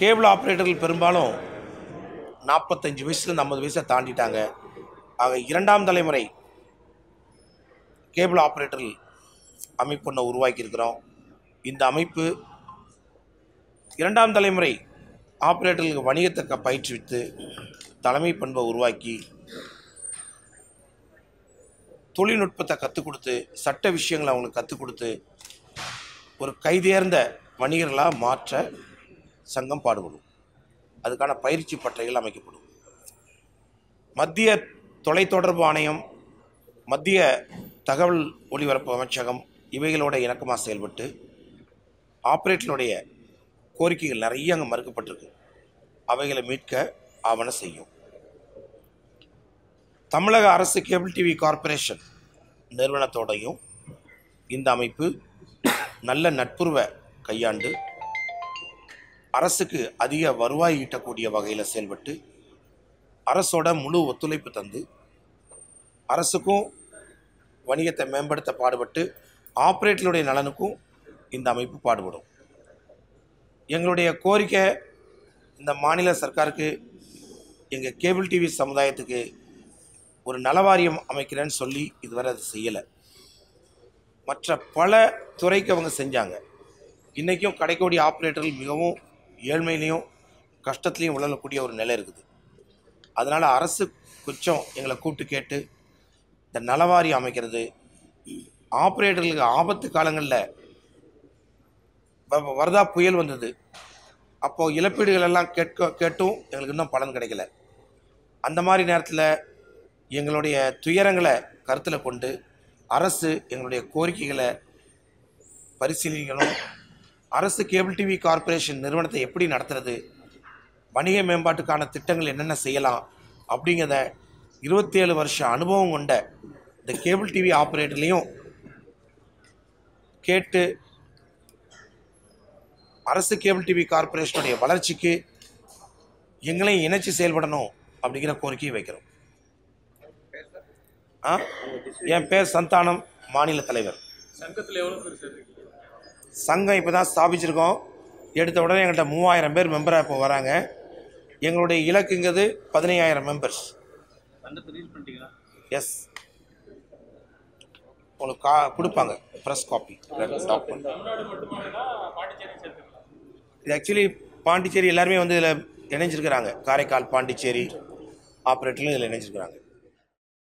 Cable ஆப்ரேட்டர்கள் பெரும்பாலும் 45 வயசுலேருந்து 50 வயசை தாண்டிட்டாங்க. ஆக 2ஆம் தலைமுறை கேபிள் ஆப்ரேட்டர்கள் அமைப்பு ஒன்று உருவாக்கியிருக்கிறோம். இந்த அமைப்பு 2ஆம் தலைமுறை ஆப்ரேட்டர்களுக்கு வணிகத்தை பயிற்றுவித்து தலைமை பண்பை உருவாக்கி தொழில்நுட்பத்தை கற்றுக் கொடுத்து சட்ட விஷயங்களை அவங்களுக்கு கற்றுக் கொடுத்து ஒரு கைதேர்ந்த வணிகர்களாக மாற்ற சங்கம் பாடுபடும். அதுக்கான பயிற்சி பட்டறைகள் அமைக்கப்படும். மத்திய தொலைத்தொடர்பு ஆணையம், மத்திய தகவல் ஒலிபரப்பு அமைச்சகம் இவைகளோட இணக்கமாக செயல்பட்டு ஆப்ரேட்டருடைய கோரிக்கைகள் நிறைய அங்கே மறுக்கப்பட்டிருக்கு. அவைகளை மீட்க ஆவணம் செய்யும். தமிழக அரசு கேபிள் டிவி கார்ப்பரேஷன் நிறுவனத்தோடையும் இந்த அமைப்பு நல்ல நட்புறவை கையாண்டு அரசுக்கு அதிக வருவாய் ஈட்டக்கூடிய வகையில் செயல்பட்டு அரசோட முழு ஒத்துழைப்பு தந்து அரசுக்கும் வணிகத்தை மேம்படுத்த பாடுபட்டு ஆப்ரேட்டருடைய நலனுக்கும் இந்த அமைப்பு பாடுபடும். எங்களுடைய கோரிக்கை, இந்த மாநில சர்க்காருக்கு எங்கள் கேபிள் டிவி சமுதாயத்துக்கு ஒரு நலவாரியம் அமைக்கிறேன்னு சொல்லி இதுவரை அது செய்யலை. மற்ற பல துறைக்கு அவங்க செஞ்சாங்க. இன்றைக்கும் கிடைக்கக்கூடிய ஆப்ரேட்டர்கள் மிகவும் ஏழ்மையிலையும் கஷ்டத்துலையும் உழலக்கூடிய ஒரு நிலை இருக்குது. அதனால் அரசு கொஞ்சம் எங்களை கூப்பிட்டு கேட்டு இந்த நலவாரியம் அமைக்கிறது, ஆப்ரேட்டர்களுக்கு ஆபத்து காலங்களில் வரதா புயல் வந்தது, அப்போது இழப்பீடுகள் எல்லாம் கேட்டும் எங்களுக்கு இன்னும் பலன் கிடைக்கல. அந்த மாதிரி நேரத்தில் எங்களுடைய துயரங்களை கருத்தில் கொண்டு அரசு எங்களுடைய கோரிக்கைகளை பரிசீலிக்கணும். அரசு கேபிள் டிவி கார்ப்பரேஷன் நிறுவனத்தை எப்படி நடத்துறது, வணிக மேம்பாட்டுக்கான திட்டங்கள் என்னென்ன செய்யலாம் அப்படிங்கிறத 27 வருஷ அனுபவம் கொண்ட இந்த கேபிள் டிவி ஆப்ரேட்டர்லையும் கேட்டு அரசு கேபிள் டிவி கார்ப்பரேஷனுடைய வளர்ச்சிக்கு எங்களையும் இணைச்சி செயல்படணும் அப்படிங்கிற கோரிக்கையை வைக்கிறோம். என் பேர் சந்தானம், மாநில தலைவர். சங்கம் இப்போ தான் ஸ்தாபிச்சிருக்கோம். எடுத்த உடனே எங்கள்கிட்ட 3000 பேர் மெம்பராக இப்போ வராங்க. எங்களுடைய இலக்குங்கிறது 15000 மெம்பர்ஸ். எஸ், உங்களுக்கு கொடுப்பாங்க ப்ரெஸ் காப்பி, டாக்குமெண்ட். இது ஆக்சுவலி பாண்டிச்சேரி எல்லாருமே வந்து இதில் இணைஞ்சிருக்கிறாங்க. காரைக்கால், பாண்டிச்சேரி ஆப்ரேட்டர்லையும் இதில் இணைஞ்சிருக்கிறாங்க.